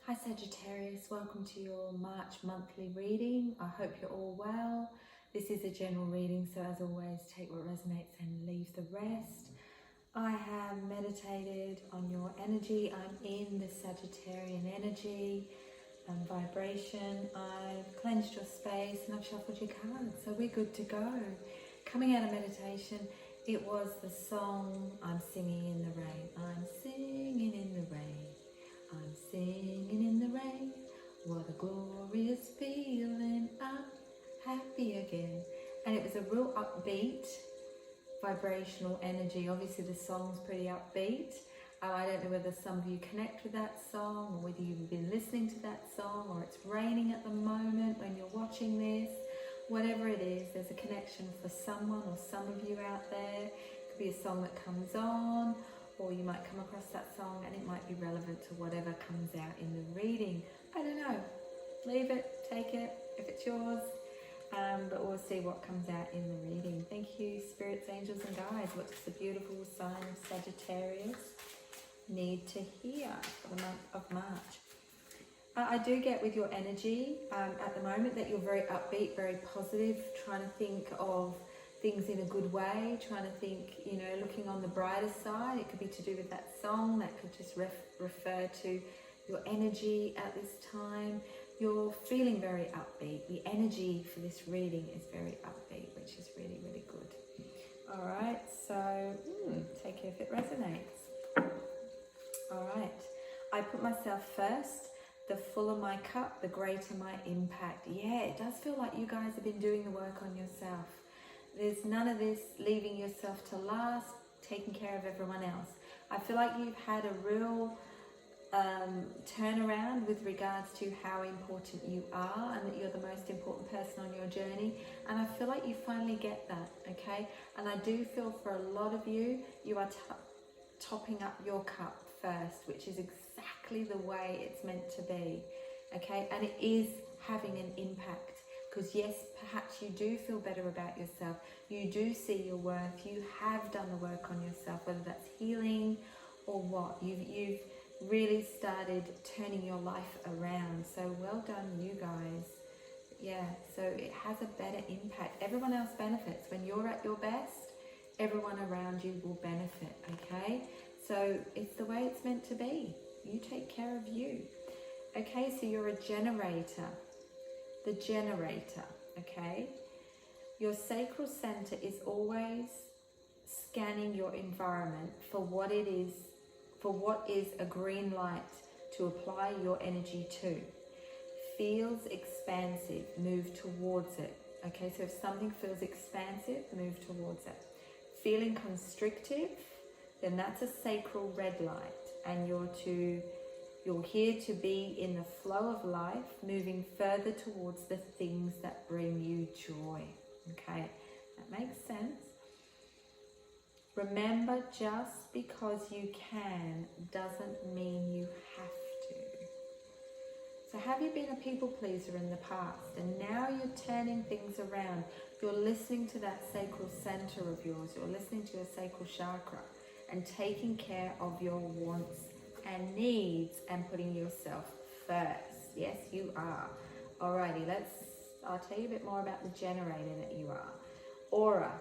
Hi Sagittarius, welcome to your March monthly reading. I hope you're all well. This is a general reading, so as always, take what resonates and leave the rest. I have meditated on your energy. I'm in the Sagittarian energy and vibration. I've cleansed your space and I've shuffled your cards, so we're good to go. Coming out of meditation, it was the song I'm singing in the rain. I'm singing in the rain. I'm singing in the rain, what a glorious feeling, I'm happy again. And it was a real upbeat, vibrational energy. Obviously the song's pretty upbeat. I don't know whether some of you connect with that song, or whether you've been listening to that song, or it's raining at the moment when you're watching this. Whatever it is, there's a connection for someone or some of you out there. It could be a song that comes on, or you might come across that song and it might be relevant to whatever comes out in the reading. I don't know. Leave it, take it, if it's yours. But we'll see what comes out in the reading. Thank you, spirits, angels and guides. What does the beautiful sign of Sagittarius need to hear for the month of March? I do get with your energy at the moment that you're very upbeat, very positive, trying to think of things in a good way, trying to think, you know, looking on the brighter side. It could be to do with that song, that could just refer to your energy at this time. You're feeling very upbeat. The energy for this reading is very upbeat, which is really, really good. All right, so take it if it resonates. All right, I put myself first. The fuller my cup, the greater my impact. Yeah, it does feel like you guys have been doing the work on yourself. There's none of this leaving yourself to last, taking care of everyone else. I feel like you've had a real turnaround with regards to how important you are, and that you're the most important person on your journey. And I feel like you finally get that, okay? And I do feel for a lot of you, you are topping up your cup first, which is exactly the way it's meant to be, okay? And it is having an impact. Because yes, perhaps you do feel better about yourself. You do see your worth. You have done the work on yourself, whether that's healing or what. You've really started turning your life around. So well done, you guys. Yeah, so it has a better impact. Everyone else benefits. When you're at your best, everyone around you will benefit, okay? So it's the way it's meant to be. You take care of you. Okay, so you're a generator. The generator, okay? Your sacral center is always scanning your environment for what it is, for what is a green light to apply your energy to. Feels expansive, move towards it. Okay, so if something feels expansive, move towards it. Feeling constrictive, then that's a sacral red light, and you're here to be in the flow of life, moving further towards the things that bring you joy. Okay, that makes sense. Remember, just because you can doesn't mean you have to. So have you been a people pleaser in the past, and now you're turning things around? You're listening to that sacral center of yours. You're listening to your sacral chakra and taking care of your wants and needs and putting yourself first. Yes, you are. Alrighty, I'll tell you a bit more about the generator that you are. Aura.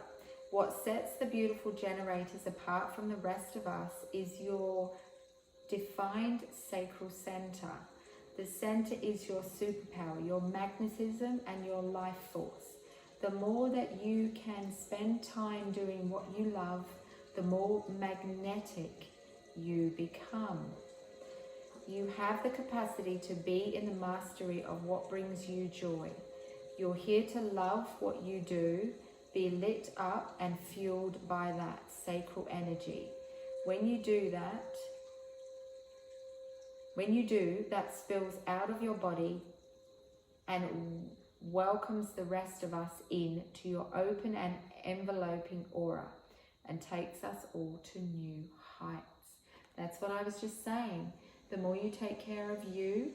What sets the beautiful generators apart from the rest of us is your defined sacral center. The center is your superpower, your magnetism and your life force. The more that you can spend time doing what you love, the more magnetic you become. You have the capacity to be in the mastery of what brings you joy. You're here to love what you do, be lit up and fueled by that sacral energy. When you do, that spills out of your body and welcomes the rest of us in to your open and enveloping aura, and takes us all to new heights. That's what I was just saying. The more you take care of you,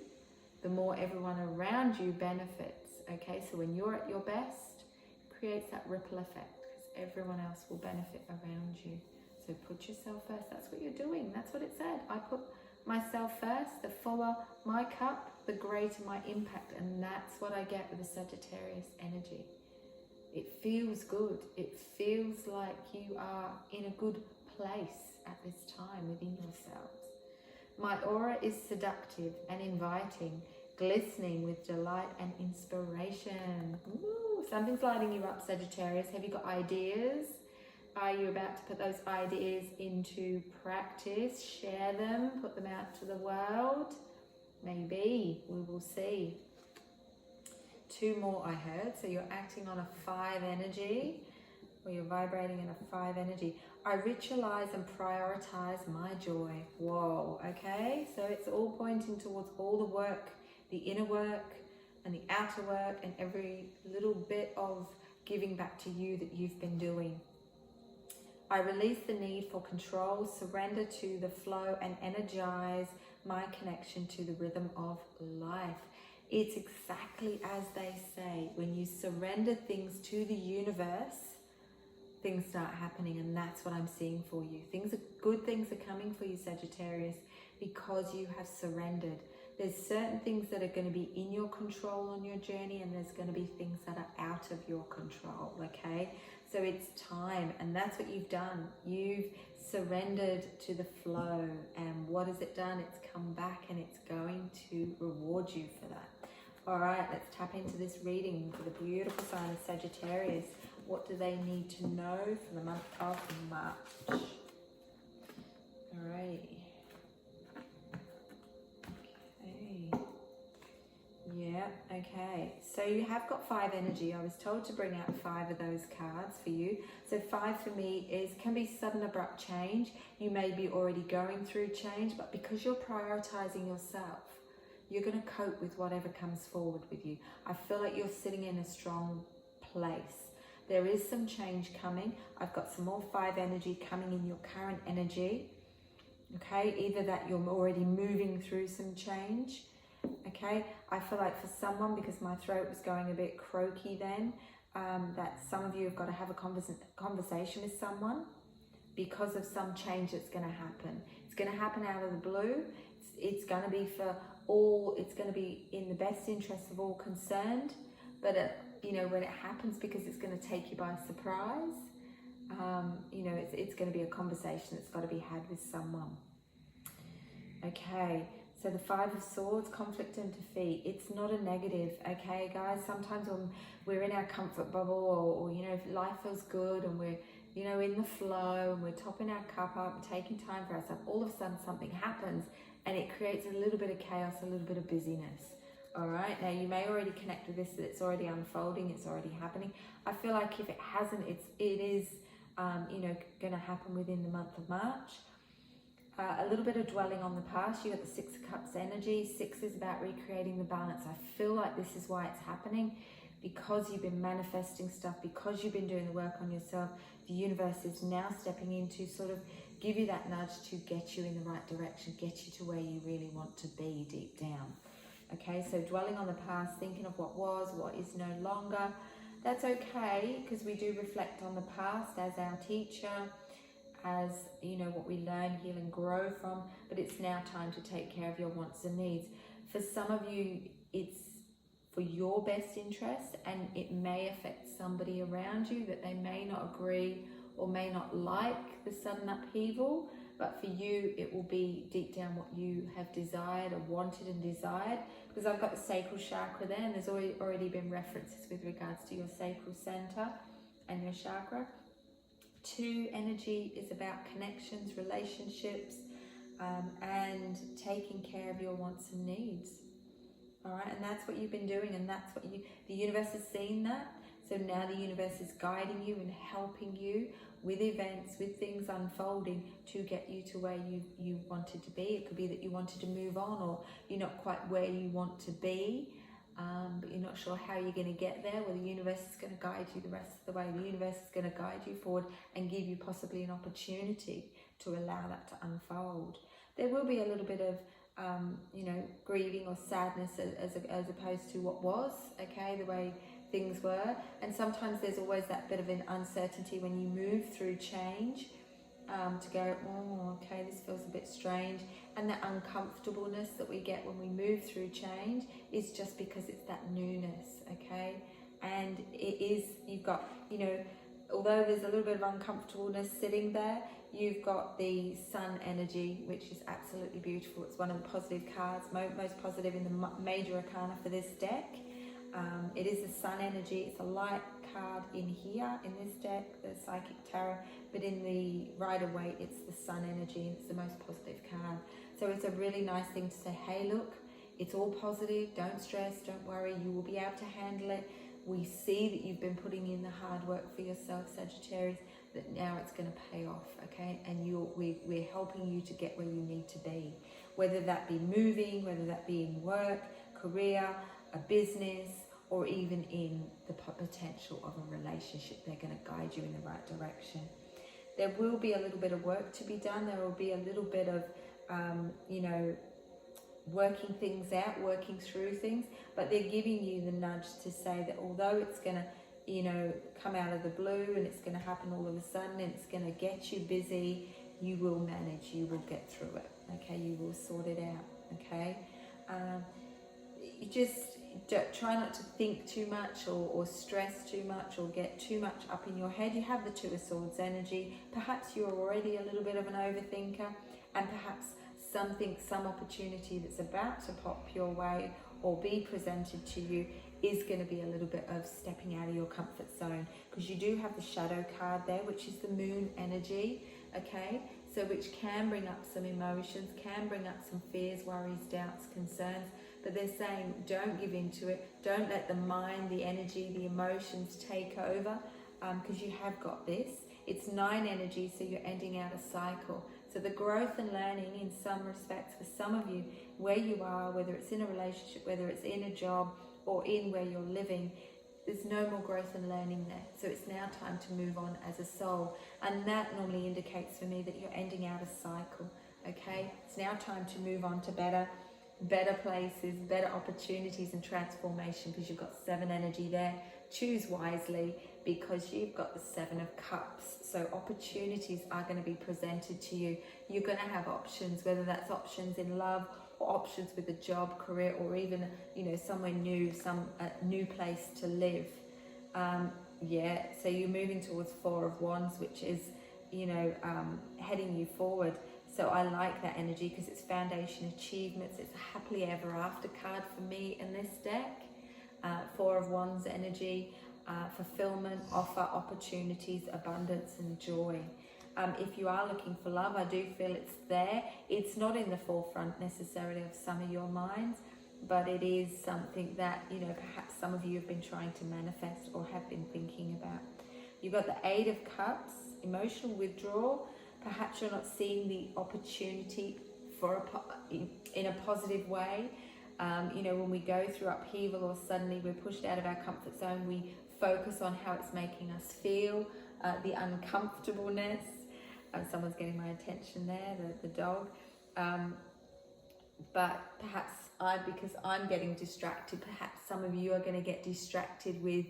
the more everyone around you benefits. Okay, so when you're at your best, it creates that ripple effect, because everyone else will benefit around you. So put yourself first. That's what you're doing. That's what it said. I put myself first, the fuller my cup, the greater my impact. And that's what I get with the Sagittarius energy. It feels good. It feels like you are in a good place at this time within yourselves. My aura is seductive and inviting, glistening with delight and inspiration. Ooh, something's lighting you up, Sagittarius. Have you got ideas? Are you about to put those ideas into practice? Share them, put them out to the world? Maybe, we will see. 2 more I heard, so you're acting on a 5 energy, or you're vibrating in a 5 energy. I ritualize and prioritize my joy. Whoa, okay? So it's all pointing towards all the work, the inner work and the outer work, and every little bit of giving back to you that you've been doing. I release the need for control, surrender to the flow, and energize my connection to the rhythm of life. It's exactly as they say. When you surrender things to the universe, things start happening, and that's what I'm seeing for you. Good things are coming for you, Sagittarius, because you have surrendered. There's certain things that are going to be in your control on your journey, and there's going to be things that are out of your control, okay? So it's time, and that's what you've done. You've surrendered to the flow, and what has it done? It's come back, and it's going to reward you for that. All right, let's tap into this reading for the beautiful sign of Sagittarius. What do they need to know for the month of March? Alrighty. Okay. Yeah, okay. So you have got 5 energy. I was told to bring out 5 of those cards for you. So 5 for me can be sudden abrupt change. You may be already going through change, but because you're prioritizing yourself, you're going to cope with whatever comes forward with you. I feel like you're sitting in a strong place. There is some change coming. I've got some more 5 energy coming in your current energy. Okay, either that you're already moving through some change. Okay, I feel like for someone, because my throat was going a bit croaky then, that some of you have got to have a conversation with someone because of some change that's going to happen. It's going to happen out of the blue. It's going to be for all, it's going to be in the best interest of all concerned, but you know, when it happens, because it's going to take you by surprise, you know, it's going to be a conversation that's got to be had with someone. Okay, so the 5 of Swords, conflict and defeat. It's not a negative, okay, guys? Sometimes when we're in our comfort bubble, or you know, if life feels good and we're, you know, in the flow and we're topping our cup up and taking time for ourselves, all of a sudden something happens and it creates a little bit of chaos, a little bit of busyness. All right, now you may already connect with this, that it's already unfolding, it's already happening. I feel like if it hasn't, it is, you know, going to happen within the month of March. A little bit of dwelling on the past. You got the 6 of Cups energy. 6 is about recreating the balance. I feel like this is why it's happening, because you've been manifesting stuff, because you've been doing the work on yourself. The universe is now stepping in to sort of give you that nudge to get you in the right direction, get you to where you really want to be deep down. Okay, so dwelling on the past, thinking of what was, what is no longer. That's okay, because we do reflect on the past as our teacher, as, you know, what we learn, heal and grow from, but it's now time to take care of your wants and needs. For some of you, it's for your best interest, and it may affect somebody around you that they may not agree or may not like the sudden upheaval, but for you, it will be deep down what you have desired or wanted and desired, because I've got the sacral chakra there, and there's already been references with regards to your sacral center and your chakra. 2 energy is about connections, relationships, and taking care of your wants and needs. All right, and that's what you've been doing, and that's what the universe has seen that. So now the universe is guiding you and helping you with events, with things unfolding to get you to where you wanted to be. It could be that you wanted to move on, or you're not quite where you want to be, but you're not sure how you're going to get there. Well, the universe is going to guide you the rest of the way. The universe is going to guide you forward and give you possibly an opportunity to allow that to unfold. There will be a little bit of you know, grieving or sadness as opposed to what was, okay, the way things were. And sometimes there's always that bit of an uncertainty when you move through change. to go, oh, okay, this feels a bit strange. And that uncomfortableness that we get when we move through change is just because it's that newness, okay? And it is, you've got, you know, although there's a little bit of uncomfortableness sitting there, you've got the sun energy, which is absolutely beautiful. It's one of the positive cards, most positive in the major arcana for this deck. It is the sun energy. It's a light card in here in this deck, the Psychic Tarot, but in the Rider-Waite it's the sun energy, and it's the most positive card. So it's a really nice thing to say, hey look, it's all positive, don't stress, don't worry, you will be able to handle it. We see that you've been putting in the hard work for yourself, Sagittarius, that now it's going to pay off, okay? And we're helping you to get where you need to be, whether that be moving, whether that be in work, career, a business, or even in the potential of a relationship. They're going to guide you in the right direction. There will be a little bit of work to be done. There will be a little bit of, you know, working things out, working through things, but they're giving you the nudge to say that although it's going to, you know, come out of the blue and it's going to happen all of a sudden, and it's going to get you busy, you will manage, you will get through it, okay? You will sort it out, okay? You just try not to think too much or stress too much or get too much up in your head. You have the Two of Swords energy. Perhaps you're already a little bit of an overthinker, and perhaps some opportunity that's about to pop your way or be presented to you is going to be a little bit of stepping out of your comfort zone, because you do have the Shadow card there, which is the Moon energy, okay? So which can bring up some emotions, can bring up some fears, worries, doubts, concerns, but they're saying don't give into it, don't let the mind, the energy, the emotions take over, because you have got this. It's 9 energy, so you're ending out a cycle. So the growth and learning in some respects for some of you, where you are, whether it's in a relationship, whether it's in a job, or in where you're living, there's no more growth and learning there. So it's now time to move on as a soul. And that normally indicates for me that you're ending out a cycle, okay? It's now time to move on to better places, better opportunities and transformation, because you've got 7 energy there. Choose wisely, because you've got the 7 of Cups. So opportunities are going to be presented to you. You're going to have options, whether that's options in love or options with a job, career, or even, you know, somewhere new, some new place to live. Yeah, so you're moving towards 4 of Wands, which is, you know, heading you forward. So I like that energy because it's foundation achievements. It's a happily ever after card for me in this deck. 4 of Wands energy, fulfillment, offer, opportunities, abundance and joy. If you are looking for love, I do feel it's there. It's not in the forefront necessarily of some of your minds, but it is something that, you know, perhaps some of you have been trying to manifest or have been thinking about. You've got the 8 of Cups, emotional withdrawal. Perhaps you're not seeing the opportunity for in a positive way. You know, when we go through upheaval or suddenly we're pushed out of our comfort zone, we focus on how it's making us feel, the uncomfortableness. Someone's getting my attention there, the dog. But perhaps because I'm getting distracted, perhaps some of you are going to get distracted with,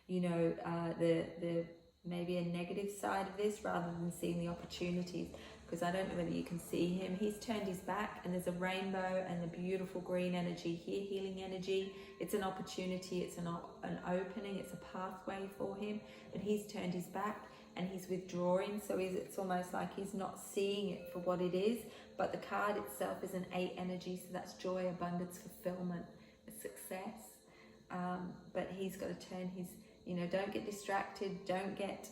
you know, the maybe a negative side of this rather than seeing the opportunities. Because I don't know whether you can see him. He's turned his back and there's a rainbow and the beautiful green energy here, healing energy. It's an opportunity, it's an opening, it's a pathway for him. But he's turned his back and he's withdrawing. So it's almost like he's not seeing it for what it is. But the card itself is an 8 energy. So that's joy, abundance, fulfillment, success. But he's got to turn his, you know, don't get distracted. Don't get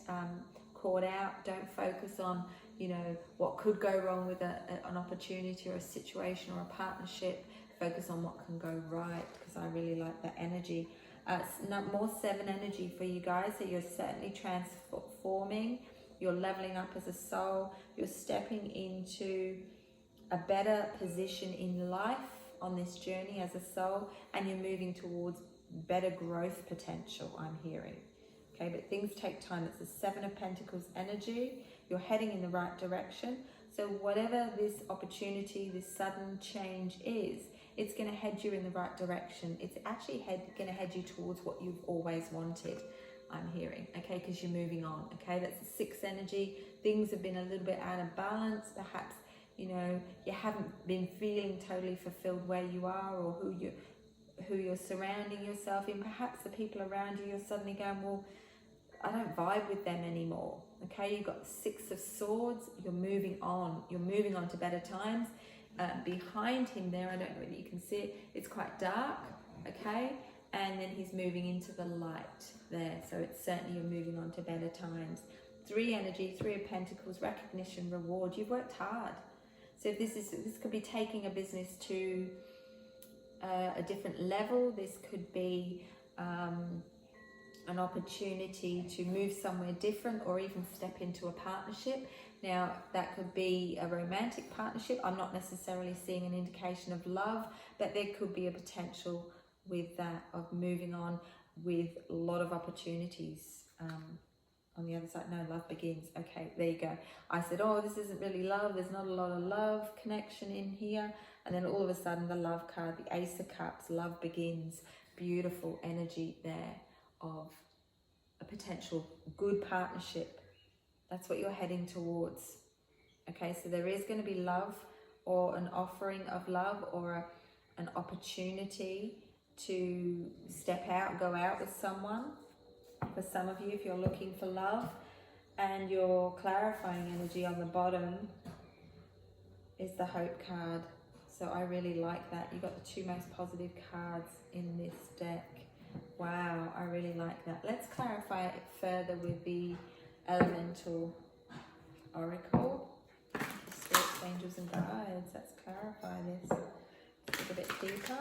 caught out. Don't focus on, you know, what could go wrong with an opportunity or a situation or a partnership. Focus on what can go right, because I really like that energy. It's more 7 energy for you guys, so you're certainly transforming, you're leveling up as a soul, you're stepping into a better position in life on this journey as a soul, and you're moving towards better growth potential, I'm hearing. Okay, but things take time. It's the 7 of Pentacles energy. You're heading in the right direction. So whatever this opportunity, this sudden change is, it's going to head you in the right direction. It's actually going to head you towards what you've always wanted, I'm hearing, okay, because you're moving on, okay? That's the 6 energy. things have been a little bit out of balance. Perhaps, you know, you haven't been feeling totally fulfilled where you are, or who you're surrounding yourself in. Perhaps the people around you, you're suddenly going, well, I don't vibe with them anymore. Okay, you've got the Six of Swords. You're moving on. You're moving on to better times. Behind him there, I don't know whether you can see it, it's quite dark. Okay, and then he's moving into the light there. So it's certainly you're moving on to better times. 3 energy, 3 of Pentacles, recognition, reward. You've worked hard. So if this could be taking a business to a different level. This could be an opportunity to move somewhere different, or even step into a partnership. Now, that could be a romantic partnership. I'm not necessarily seeing an indication of love, but there could be a potential with that of moving on with a lot of opportunities. On the other side, no, love begins. Okay, there you go. I said, oh, this isn't really love. There's not a lot of love connection in here. And then all of a sudden, the love card, the Ace of Cups, love begins. Beautiful energy there of a potential good partnership. That's what you're heading towards. Okay, so there is going to be love, or an offering of love, or an opportunity to step out, go out with someone. For some of you, if you're looking for love, and your clarifying energy on the bottom is the Hope card. So I really like that. You got the 2 most positive cards in this deck. Wow, I really like that. Let's clarify it further with the Elemental Oracle. Spirits, angels and guides. Let's clarify this. Let's look a bit deeper.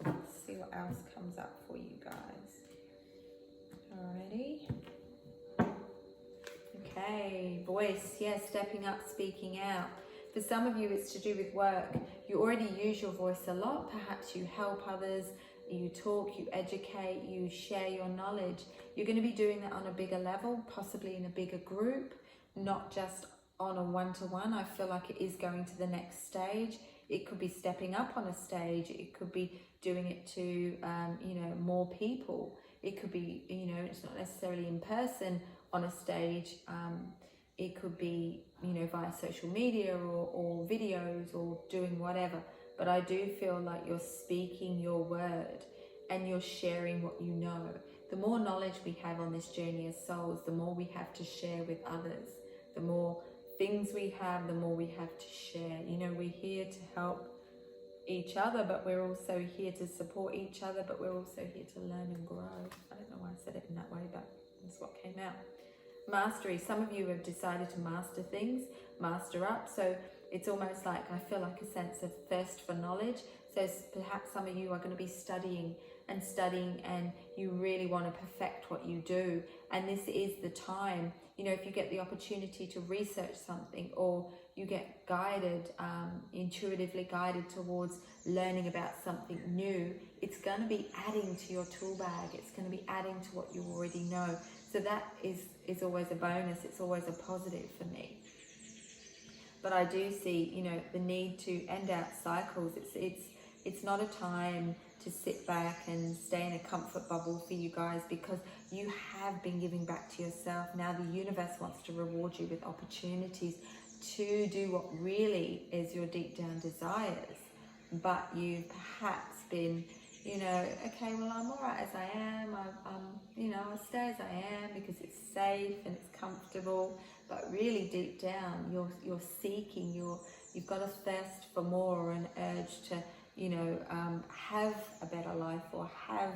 Let's see what else comes up for you guys. Alrighty. Okay, voice, yes, stepping up, speaking out. For some of you, it's to do with work. You already use your voice a lot. Perhaps you help others, you talk, you educate, you share your knowledge. You're going to be doing that on a bigger level, possibly in a bigger group, not just on a one-to-one. I feel like it is going to the next stage. It could be stepping up on a stage. It could be doing it to, you know, more people. It could be, you know, it's not necessarily in person on a stage. It could be, you know, via social media, or videos, or doing whatever. But I do feel like you're speaking your word and you're sharing what you know. The more knowledge we have on this journey as souls, the more we have to share with others. The more things we have, the more we have to share. You know, we're here to help each other, but we're also here to support each other, but we're also here to learn and grow. I don't know why I said it in that way, but that's what came out. Mastery. Some of you have decided to master things, master up. So it's almost like, I feel like a sense of thirst for knowledge. So perhaps some of you are going to be studying, and you really want to perfect what you do. And this is the time, you know, if you get the opportunity to research something, or you get guided, intuitively guided towards learning about something new, it's going to be adding to your tool bag. It's going to be adding to what you already know. So that is always a bonus. It's always a positive for me. But I do see, you know, the need to end out cycles. It's not a time to sit back and stay in a comfort bubble for you guys, because you have been giving back to yourself. Now the universe wants to reward you with opportunities to do what really is your deep down desires. But you've perhaps been, you know, okay, well, I'm all right as I am. You know, I'll stay as I am because it's safe and it's comfortable. But really deep down, you're seeking, you've got a thirst for more, or an urge to, you know, have a better life, or have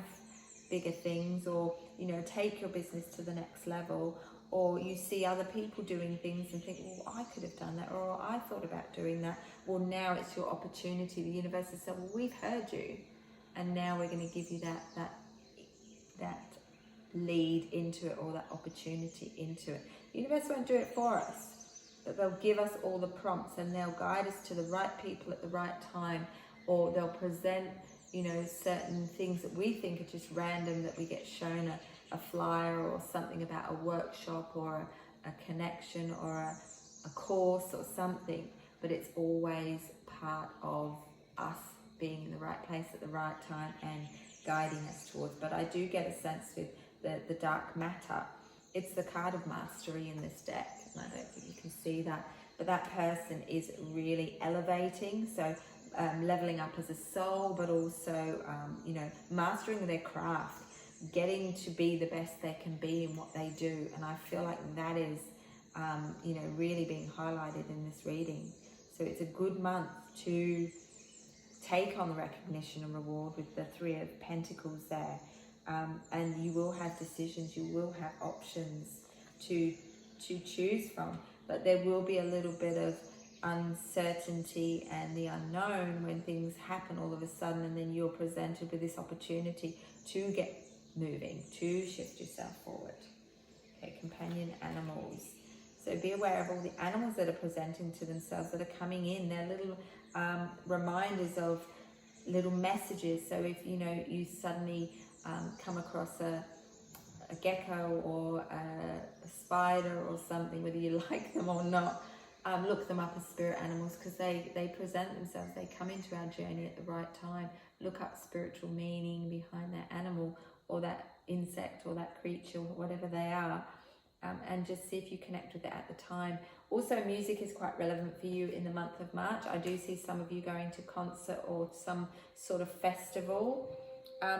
bigger things, or, you know, take your business to the next level. Or you see other people doing things and think, well, I could have done that, or I thought about doing that. Well, now it's your opportunity. The universe has said, well, we've heard you, and now we're going to give you that lead into it, or that opportunity into it. The universe won't do it for us, but they'll give us all the prompts, and they'll guide us to the right people at the right time, or they'll present, you know, certain things that we think are just random, that we get shown a flyer or something about a workshop, or a connection, or a course or something, but it's always part of us being in the right place at the right time and guiding us towards. But I do get a sense with the dark matter, it's the card of mastery in this deck, and I don't think you can see that, but that person is really elevating, so leveling up as a soul, but also you know, mastering their craft, getting to be the best they can be in what they do. And I feel like that is you know, really being highlighted in this reading. So it's a good month to take on the recognition and reward with the Three of Pentacles there. And you will have decisions, you will have options to choose from, but there will be a little bit of uncertainty and the unknown when things happen all of a sudden, and then you're presented with this opportunity to get moving, to shift yourself forward. Okay, companion animals. So be aware of all the animals that are presenting to themselves, that are coming in. They're little reminders of little messages. So if, you know, you suddenly come across a gecko or a spider or something, whether you like them or not, look them up as spirit animals, because they present themselves, they come into our journey at the right time. Look up spiritual meaning behind that animal or that insect or that creature, whatever they are, and just see if you connect with it at the time. Also, music is quite relevant for you in the month of March. I do see some of you going to concert or some sort of festival,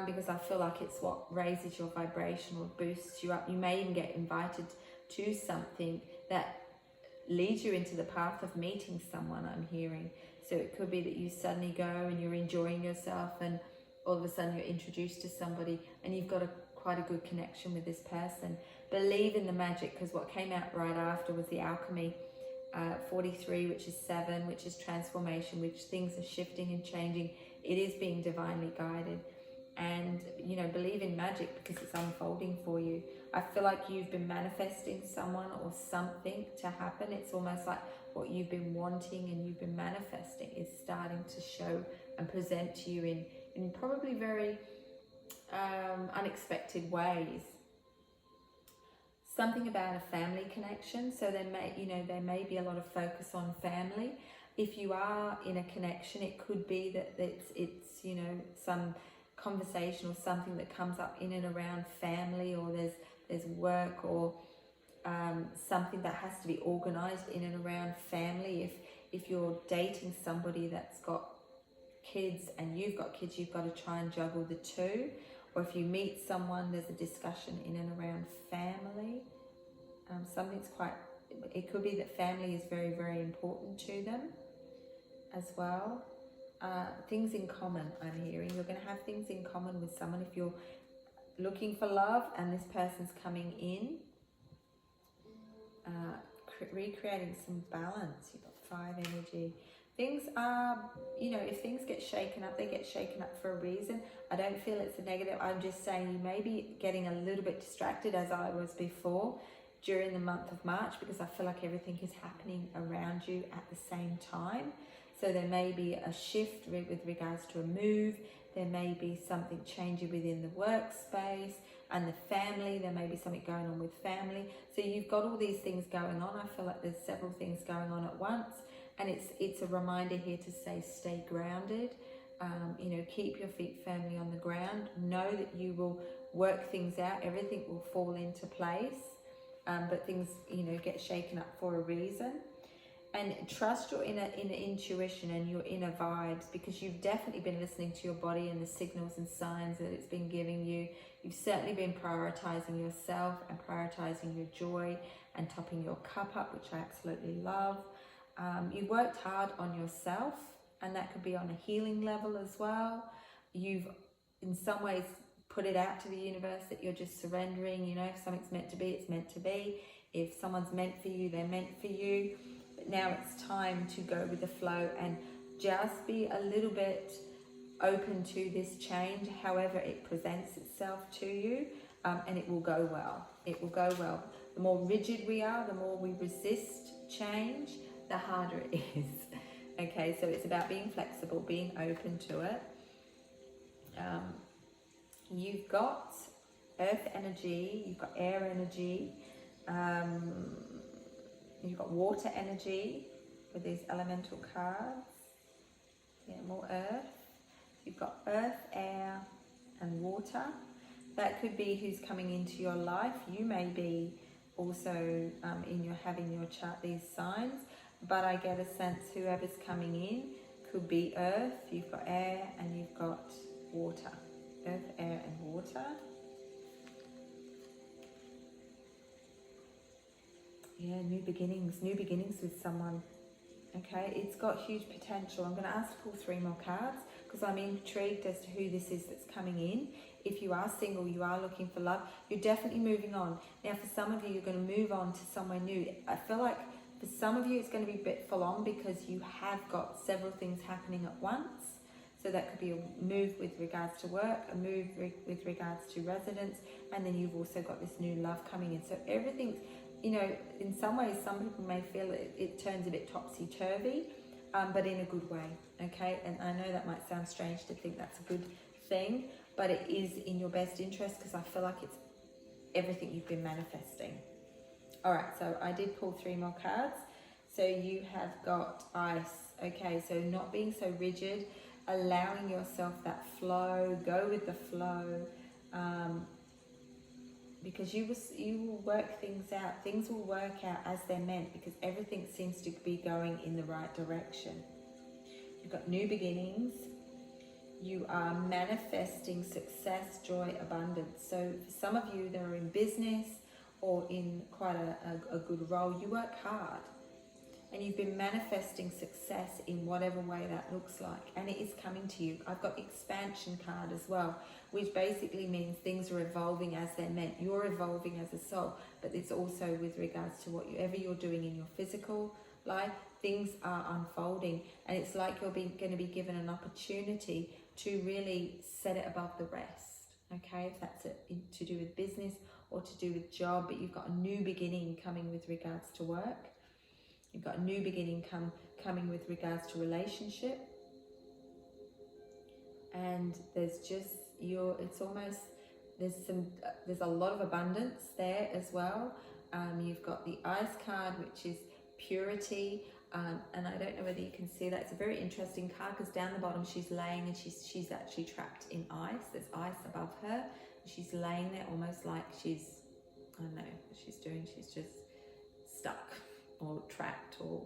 because I feel like it's what raises your vibration or boosts you up. You may even get invited to something that leads you into the path of meeting someone, I'm hearing. So it could be that you suddenly go and you're enjoying yourself, and all of a sudden you're introduced to somebody and you've got quite a good connection with this person. Believe in the magic, because what came out right after was the alchemy, 43, which is 7, which is transformation, which things are shifting and changing. It is being divinely guided. And, you know, believe in magic because it's unfolding for you. I feel like you've been manifesting someone or something to happen. It's almost like what you've been wanting and you've been manifesting is starting to show and present to you in probably very unexpected ways. Something about a family connection. So there may be a lot of focus on family. If you are in a connection, it could be that it's you know, some conversation or something that comes up in and around family, or there's work or something that has to be organized in and around family. If you're dating somebody that's got kids and you've got kids, you've got to try and juggle the two. Or if you meet someone, there's a discussion in and around family. It could be that family is very, very important to them as well. Things in common, I'm hearing. You're going to have things in common with someone if you're looking for love and this person's coming in. Recreating some balance. You've got 5 energy. Things are, you know, if things get shaken up, they get shaken up for a reason. I don't feel it's a negative. I'm just saying you may be getting a little bit distracted, as I was before, during the month of March, because I feel like everything is happening around you at the same time. So there may be a shift with regards to a move. There may be something changing within the workspace and the family. There may be something going on with family. So you've got all these things going on. I feel like there's several things going on at once. And it's a reminder here to stay grounded. You know, keep your feet firmly on the ground. Know that you will work things out. Everything will fall into place. But things, you know, get shaken up for a reason. And trust your inner intuition and your inner vibes, because you've definitely been listening to your body and the signals and signs that it's been giving you. You've certainly been prioritizing yourself and prioritizing your joy and topping your cup up, which I absolutely love. You've worked hard on yourself, and that could be on a healing level as well. You've, in some ways, put it out to the universe that you're just surrendering. You know, if something's meant to be, it's meant to be. If someone's meant for you, they're meant for you. But now it's time to go with the flow and just be a little bit open to this change, however it presents itself to you, and it will go well. It will go well. The more rigid we are, the more we resist change, the harder it is. Okay, so it's about being flexible, being open to it. You've got earth energy, you've got air energy, you've got water energy with these elemental cards. Yeah, more earth. You've got earth, air, and water. That could be who's coming into your life. You may be also having your chart these signs, but I get a sense whoever's coming in could be earth, you've got air, and you've got water. Earth, air, and water. Yeah, new beginnings with someone. Okay, it's got huge potential. I'm going to ask to pull 3 more cards because I'm intrigued as to who this is that's coming in. If you are single, you are looking for love, you're definitely moving on. Now, for some of you, you're going to move on to somewhere new. I feel like for some of you, it's going to be a bit full on because you have got several things happening at once. So that could be a move with regards to work, a move with regards to residence, and then you've also got this new love coming in. So everything's, you know, in some ways, some people may feel it turns a bit topsy-turvy, but in a good way, okay? And I know that might sound strange to think that's a good thing, but it is in your best interest because I feel like it's everything you've been manifesting. All right, so I did pull 3 more cards. So you have got ice, okay? So not being so rigid, allowing yourself that flow, go with the flow, because you will work things out. Things will work out as they're meant because everything seems to be going in the right direction. You've got new beginnings. You are manifesting success, joy, abundance. So for some of you that are in business or in quite a good role, you work hard. And you've been manifesting success in whatever way that looks like. And it is coming to you. I've got expansion card as well, which basically means things are evolving as they're meant. You're evolving as a soul, but it's also with regards to whatever you're doing in your physical life, things are unfolding. And it's like you're going to be given an opportunity to really set it above the rest. Okay, if that's to do with business or to do with job, but you've got a new beginning coming with regards to work. You've got a new beginning coming with regards to relationship. And there's just it's almost, there's a lot of abundance there as well. You've got the ice card, which is purity. And I don't know whether you can see that. It's a very interesting card because down the bottom she's laying and she's actually trapped in ice. There's ice above her. She's laying there almost like she's, I don't know what she's doing. She's just stuck or trapped or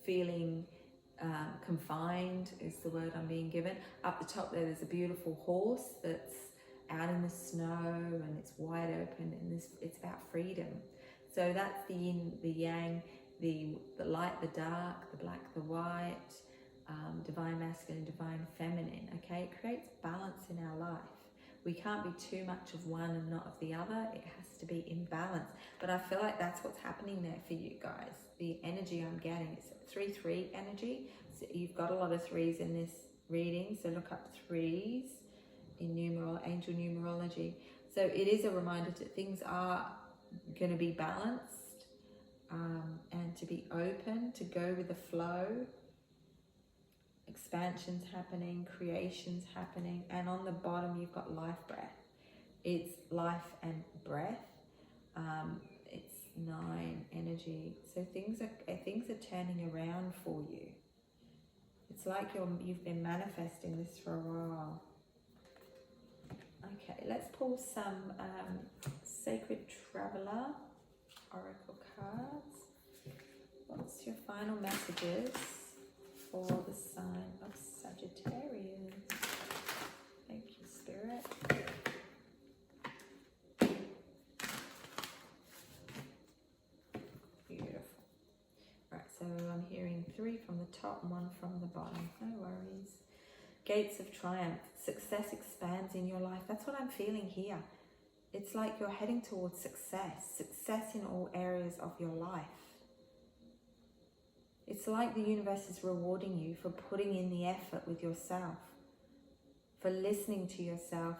feeling confined is the word I'm being given. Up the top there's a beautiful horse that's out in the snow and it's wide open and it's about freedom. So that's the yin, the yang, the light, the dark, the black, the white, divine masculine, divine feminine, okay? It creates balance in our life. We can't be too much of one and not of the other. It has to be in balance. But I feel like that's what's happening there for you guys. The energy I'm getting is 3-3 energy. So you've got a lot of 3s in this reading. So look up 3s in angel numerology. So it is a reminder that things are going to be balanced and to be open, to go with the flow. Expansion's happening, creation's happening, and on the bottom you've got life breath. It's life and breath. It's 9 energy. So things are turning around for you. It's like you've been manifesting this for a while. Okay, let's pull some Sacred Traveler Oracle cards. What's your final messages for the sign of Sagittarius? Thank you, Spirit. Beautiful. Right, so I'm hearing 3 from the top and 1 from the bottom. No worries. Gates of triumph. Success expands in your life. That's what I'm feeling here. It's like you're heading towards success. Success in all areas of your life. It's like the universe is rewarding you for putting in the effort with yourself, for listening to yourself,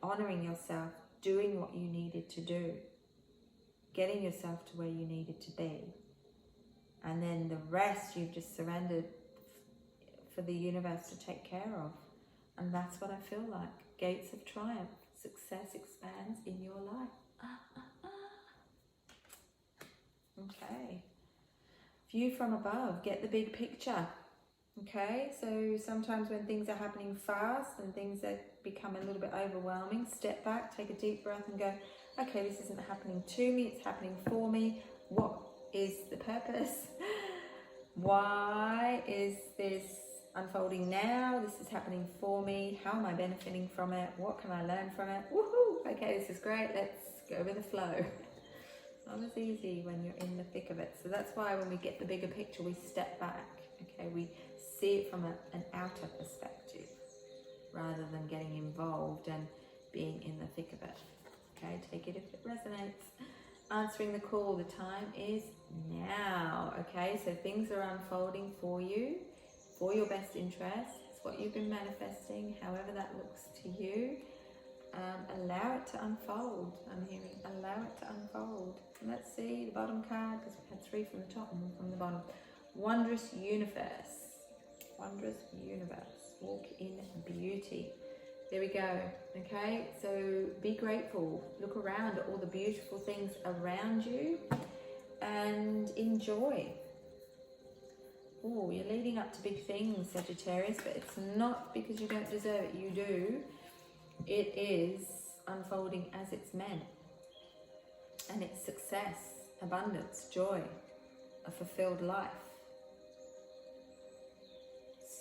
honoring yourself, doing what you needed to do, getting yourself to where you needed to be. And then the rest you've just surrendered for the universe to take care of. And that's what I feel like. Gates of triumph. Success expands in your life. Okay. View from above. Get the big picture. Okay, so sometimes when things are happening fast and things that become a little bit overwhelming, step back, take a deep breath and go, Okay, this isn't happening to me, it's happening for me. What is the purpose? Why is this unfolding now? This is happening for me. How am I benefiting from it? What can I learn from it? Woohoo! Okay, this is great. Let's go with the flow. It's not as easy when you're in the thick of it. So that's why when we get the bigger picture, we step back. Okay, we see it from an outer perspective rather than getting involved and being in the thick of it. Okay, take it if it resonates. Answering the call, the time is now. Okay, so things are unfolding for you, for your best interest. It's what you've been manifesting, however that looks to you. Allow it to unfold. I'm hearing allow it to unfold. Let's see the bottom card, because we had 3 from the top and 1 from the bottom. Wondrous universe. Wondrous universe. Walk in beauty. There we go. Okay, so be grateful. Look around at all the beautiful things around you and enjoy. Oh, you're leading up to big things, Sagittarius, but it's not because you don't deserve it. You do. It is unfolding as it's meant. And it's success, abundance, joy, a fulfilled life,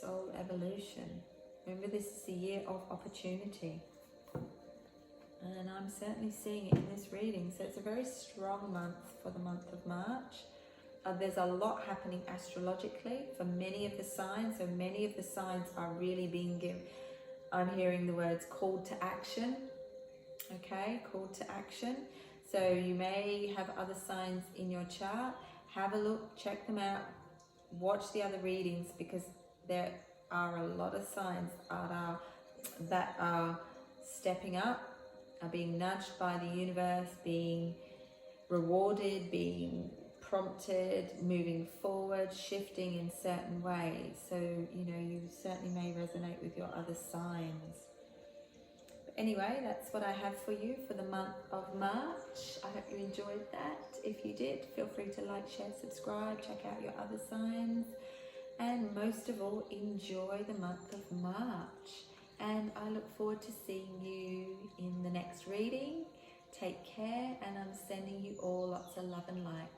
soul evolution. Remember, this is the year of opportunity. And I'm certainly seeing it in this reading. So it's a very strong month for the month of March. There's a lot happening astrologically for many of the signs. So many of the signs are really being given. I'm hearing the words called to action. Okay, called to action. So you may have other signs in your chart. Have a look, check them out, watch the other readings, because there are a lot of signs that are stepping up, are being nudged by the universe, being rewarded, being prompted, moving forward, shifting in certain ways. So, you know, you certainly may resonate with your other signs. But anyway, that's what I have for you for the month of March. I hope you enjoyed that. If you did, feel free to like, share, subscribe, check out your other signs. And most of all, enjoy the month of March. And I look forward to seeing you in the next reading. Take care, and I'm sending you all lots of love and light.